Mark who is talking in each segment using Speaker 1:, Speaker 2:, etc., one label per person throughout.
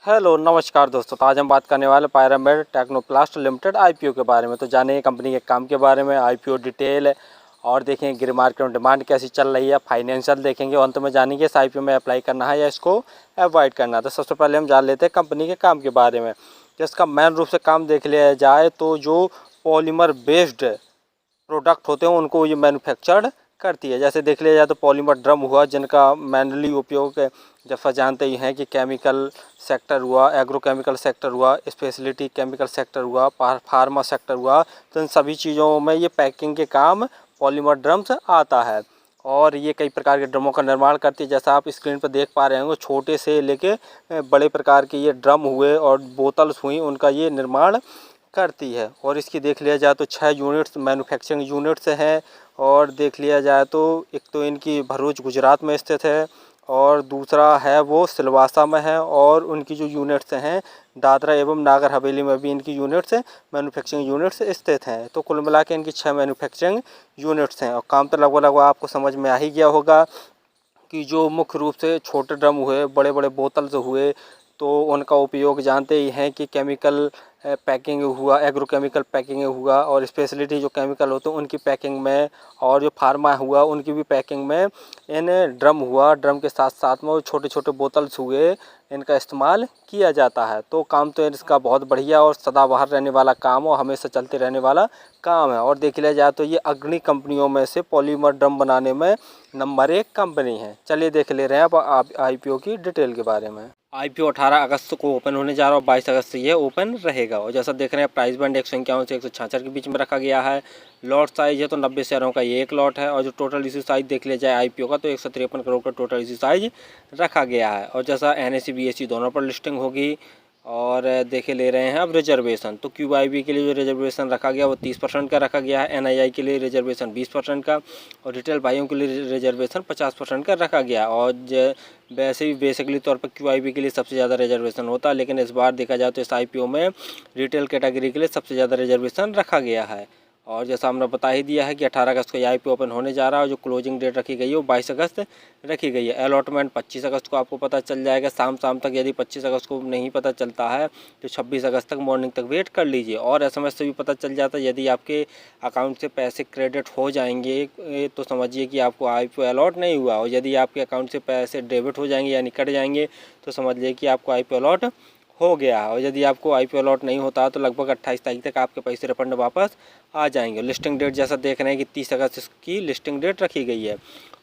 Speaker 1: Hello नमस्कार दोस्तों। तो आज हम बात करने वाले पायरामेड टेक्नोप्लास्ट लिमिटेड आईपीओ के बारे में। तो जानिए कंपनी के काम के बारे में, आईपीओ डिटेल और देखेंगे गिर मार्केट में डिमांड कैसी चल रही है, फाइनेंशियल देखेंगे और अंत में जानेंगे इस आईपीओ में अप्लाई करना है या इसको अवॉइड करना है। तो सबसे पहले हम जान लेते हैं कंपनी के काम के बारे में। तो इसका मेन रूप से काम देख लिया जाए तो जो पॉलीमर बेस्ड प्रोडक्ट होते हैं उनको ये मैन्युफैक्चर्ड करती है। जैसे देख लिया जाए तो पॉलीमर ड्रम हुआ, जिनका मैनली उपयोग जैसा जानते ही हैं कि केमिकल सेक्टर हुआ, एग्रोकेमिकल सेक्टर हुआ, स्पेशलिटी केमिकल सेक्टर हुआ, फार्मा सेक्टर हुआ। तो इन सभी चीज़ों में ये पैकिंग के काम पॉलीमर ड्रम से आता है और ये कई प्रकार के ड्रमों का निर्माण करती है। जैसा आप स्क्रीन पर देख पा रहे होंगे, छोटे से लेके बड़े प्रकार के ये ड्रम हुए और बोतल्स हुई, उनका ये निर्माण करती है। और इसकी देख लिया जाए तो 6 यूनिट्स मैन्युफैक्चरिंग यूनिट्स हैं। और देख लिया जाए तो एक तो इनकी भरूच गुजरात में स्थित है और दूसरा है वो सिलवासा में है। और उनकी जो यूनिट्स हैं दादरा एवं नागर हवेली में भी इनकी यूनिट्स मैन्युफैक्चरिंग यूनिट्स स्थित हैं। तो कुल मिला के इनकी 6 मैन्युफैक्चरिंग यूनिट्स हैं। और काम तो लगभग आपको समझ में आ ही गया होगा कि जो मुख्य रूप से छोटे ड्रम हुए, बड़े बड़े बोतल्स हुए, तो उनका उपयोग जानते ही हैं कि केमिकल पैकिंग हुआ, एग्रोकेमिकल पैकिंग हुआ और स्पेशलिटी जो केमिकल होते हैं उनकी पैकिंग में, और जो फार्मा हुआ उनकी भी पैकिंग में इन ड्रम हुआ। ड्रम के साथ साथ में छोटे छोटे बोतल्स हुए, इनका इस्तेमाल किया जाता है। तो काम तो इसका बहुत बढ़िया और सदाबहार रहने वाला काम और हमेशा चलते रहने वाला काम है। और देख लिया जाए तो ये अग्रणी कंपनियों में से पॉलीमर ड्रम बनाने में नंबर 1 कंपनी है। चलिए देख ले रहे हैं अब आईपीओ की डिटेल के बारे में। आईपीओ 18 अगस्त को ओपन होने जा रहा है और 22 अगस्त से ये ओपन रहेगा। और जैसा देख रहे हैं प्राइस बैंड 151 से 166 के बीच में रखा गया है। लॉट साइज है तो 90 शेयरों का ये एक लॉट है। और जो टोटल इशू साइज देख लिया जाए आईपीओ का तो 153 करोड़ का टोटल इशू साइज रखा गया है। और जैसा एनएसई बीएसई दोनों पर लिस्टिंग होगी। और देखे ले रहे हैं अब रिजर्वेशन, तो क्यूआईबी के लिए जो रिजर्वेशन रखा गया वो 30% का रखा गया है। एनआईआई के लिए रिजर्वेशन 20% का और रिटेल भाइयों के लिए रिजर्वेशन 50% का रखा गया। और वैसे भी बेसिकली तौर पर क्यूआईबी के लिए सबसे ज़्यादा रिजर्वेशन होता है, लेकिन इस बार देखा जाए तो इस आईपीओ में रिटेल कैटेगरी के लिए सबसे ज़्यादा रिजर्वेशन रखा गया है। और जैसा हमने बता ही दिया है कि 18 अगस्त को ये आईपीओ ओपन होने जा रहा है और जो क्लोजिंग डेट रखी गई है वो 22 अगस्त रखी गई है। अलॉटमेंट 25 अगस्त को आपको पता चल जाएगा शाम तक। यदि 25 अगस्त को नहीं पता चलता है तो 26 अगस्त तक मॉर्निंग तक वेट कर लीजिए। और एसएमएस से भी पता चल जाता है। यदि आपके अकाउंट से पैसे क्रेडिट हो जाएंगे तो समझिए कि आपको आईपीओ अलॉट नहीं हुआ। और यदि आपके अकाउंट से पैसे डेबिट हो जाएंगे यानी कट जाएंगे तो समझ लीजिए कि आपको आईपीओ अलॉट हो गया। और यदि आपको आईपीओ अलॉट नहीं होता तो लगभग 28 तारीख तक आपके पैसे रिफंड वापस आ जाएंगे। लिस्टिंग डेट जैसा देख रहे हैं कि 30 अगस्त की लिस्टिंग डेट रखी गई है।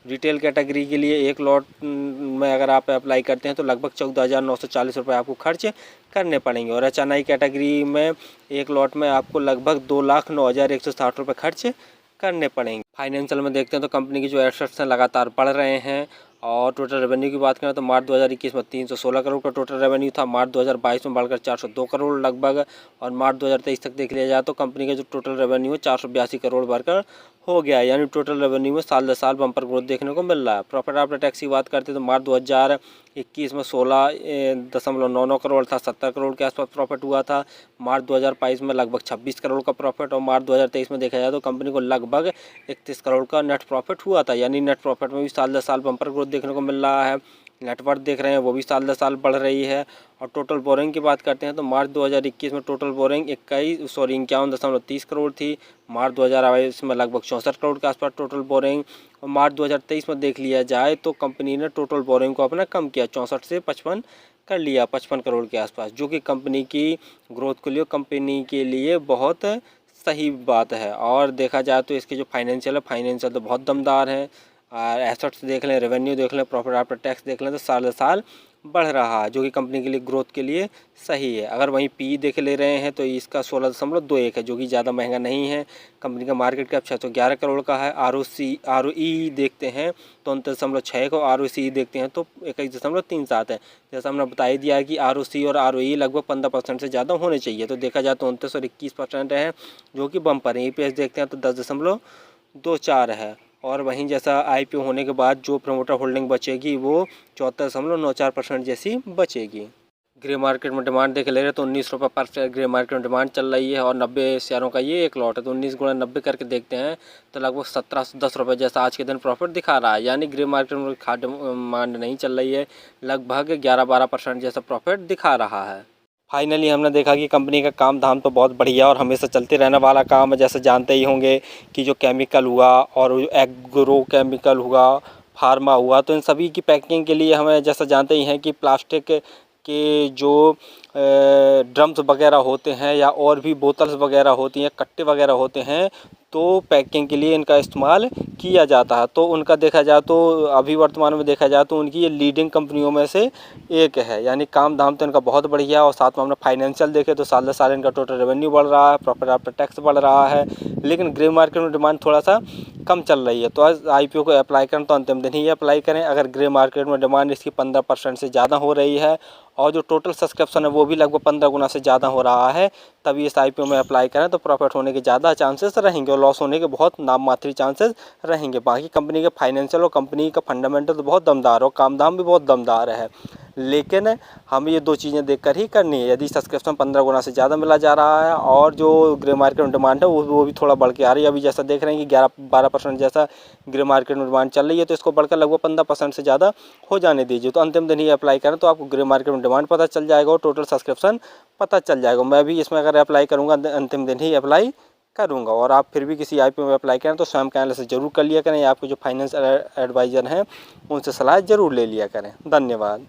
Speaker 1: रिटेल कैटेगरी के लिए एक लॉट में अगर आप अप्लाई करते हैं तो लगभग 14,940 रुपये आपको खर्च करने पड़ेंगे। और एचएनआई कैटेगरी में एक लॉट में आपको लगभग 2,09,160 रुपये खर्च करने पड़ेंगे। फाइनेंशियल में देखते हैं तो कंपनी की जो एसेट्स हैं लगातार बढ़ रहे हैं। और टोटल रेवेन्यू की बात करें तो मार्च 2021 में 316 करोड़ का टोटल रेवेन्यू था। मार्च 2022 में बढ़कर 402 करोड़ लगभग। और मार्च 2023 तक देख लिया जाए तो कंपनी का जो टोटल रेवेन्यू है 482 करोड़ बढ़कर हो गया है। यानी टोटल रेवेन्यू में साल दर साल बम्पर ग्रोथ देखने को मिल रहा है। प्रॉफिट आफ्टर टैक्स की बात करते हैं तो मार्च 2021 में 16.99 करोड़ था, 70 करोड़ के आसपास प्रॉफिट हुआ था। मार्च 2022 में लगभग 26 करोड़ का प्रॉफिट। और मार्च 2023 में देखा जाए तो कंपनी को लगभग 31 करोड़ का नेट प्रॉफिट हुआ था। यानी नेट प्रॉफिट में भी साल दर साल बम्पर ग्रोथ देखने को मिल रहा है। नेटवर्थ देख रहे हैं वो भी साल दर साल बढ़ रही है। और टोटल बोरिंग की बात करते हैं तो मार्च 2021 में टोटल बोरिंग 51.30 करोड़ थी। मार्च 2022 में लगभग 64 करोड़ के आसपास टोटल बोरिंग। और मार्च 2023 में देख लिया जाए तो कंपनी ने टोटल बोरिंग को अपना कम किया, 64 से 55 कर लिया, 55 करोड़ के आसपास, जो कि कंपनी की ग्रोथ के लिए, कंपनी के लिए बहुत सही बात है। और देखा जाए तो इसके जो फाइनेंशियल तो बहुत दमदार है। एसेट्स देख लें, रेवेन्यू देख लें, प्रॉफिट आफ्टर टैक्स देख लें तो साल दर साल बढ़ रहा है, जो कि कंपनी के लिए ग्रोथ के लिए सही है। अगर वहीं पी देख ले रहे हैं तो इसका 16.21 है, जो कि ज़्यादा महंगा नहीं है। कंपनी का मार्केट कैप 611 करोड़ का है। आरओई देखते हैं तो 29.6 को, आरओसी देखते हैं तो 21.37 है। जैसा हमने बता ही दिया है कि आरओसी और आरओई लगभग 15% से ज़्यादा होने चाहिए। तो देखा जाए तो 29 और 21% है, जो कि बम्पर है। ईपीएस देखते हैं तो 10.24 है। और वहीं जैसा आईपीओ होने के बाद जो प्रमोटर होल्डिंग बचेगी वो 74.94% जैसी बचेगी। ग्रे मार्केट में डिमांड देखे ले रहे तो 19 रुपये पर शेयर ग्रे मार्केट में डिमांड चल रही है और 90 शेयरों का ये एक लॉट है। तो 19 गुणा 90 करके देखते हैं तो लगभग 1710 रुपये जैसा आज के दिन प्रॉफिट दिखा रहा है। यानी ग्रे मार्केट में खाद डिमांड नहीं चल रही है, लगभग 11-12% जैसा प्रॉफिट दिखा रहा है। फाइनली हमने देखा कि कंपनी का काम धाम तो बहुत बढ़िया और हमेशा चलते रहने वाला काम है। जैसे जानते ही होंगे कि जो केमिकल हुआ और एग्रो केमिकल हुआ, फार्मा हुआ, तो इन सभी की पैकिंग के लिए हमें जैसा जानते ही हैं कि प्लास्टिक के जो ड्रम्स वगैरह होते हैं या और भी बोतल्स वगैरह होती हैं, कट्टे वगैरह होते हैं, तो पैकिंग के लिए इनका इस्तेमाल किया जाता है। तो उनका देखा जाए तो अभी वर्तमान में देखा जाए तो उनकी ये लीडिंग कंपनियों में से एक है। यानी काम धाम तो इनका बहुत बढ़िया। और साथ में हमने फाइनेंशियल देखे तो साल दर साल इनका टोटल रेवेन्यू बढ़ रहा है, प्रॉफिट आफ्टर टैक्स बढ़ रहा है, लेकिन ग्रे मार्केट में डिमांड थोड़ा सा कम चल रही है। तो आज IPO को अप्लाई करें तो अंतिम दिन ही अप्लाई करें। अगर ग्रे मार्केट में डिमांड इसकी 15% से ज़्यादा हो रही है और जो टोटल सब्सक्रिप्शन है वो भी लगभग 15 गुना से ज़्यादा हो रहा है, तभी इस IPO में अप्लाई करें तो प्रॉफिट होने के ज़्यादा चांसेस रहेंगे और लॉस होने के बहुत नाम मात्र चांसेस रहेंगे। बाकी कंपनी के फाइनेंशियल और कंपनी का फंडामेंटल तो बहुत दमदार और काम धाम भी बहुत दमदार है, लेकिन हमें ये दो चीज़ें देखकर ही करनी है। यदि सब्सक्रिप्शन 15 गुना से ज़्यादा मिला जा रहा है और जो ग्रे मार्केट में डिमांड है वो भी थोड़ा बढ़ के आ रही है। अभी जैसा देख रहे हैं कि 11-12% जैसा ग्रे मार्केट में डिमांड चल रही है, तो इसको बढ़कर लगभग 15% से ज़्यादा हो जाने दीजिए। तो अंतिम दिन ही अप्लाई करें तो आपको ग्रे मार्केट में डिमांड पता चल जाएगा और टोटल सब्सक्रिप्शन पता चल जाएगा। मैं भी इसमें अगर अप्लाई करूँगा अंतिम दिन ही अप्लाई करूँगा। और आप फिर भी किसी IPO में अप्लाई करें तो स्वयं का एनालिसिस जरूर कर लिया करें या आपके जो फाइनेंस एडवाइज़र हैं उनसे सलाह ज़रूर ले लिया करें। धन्यवाद।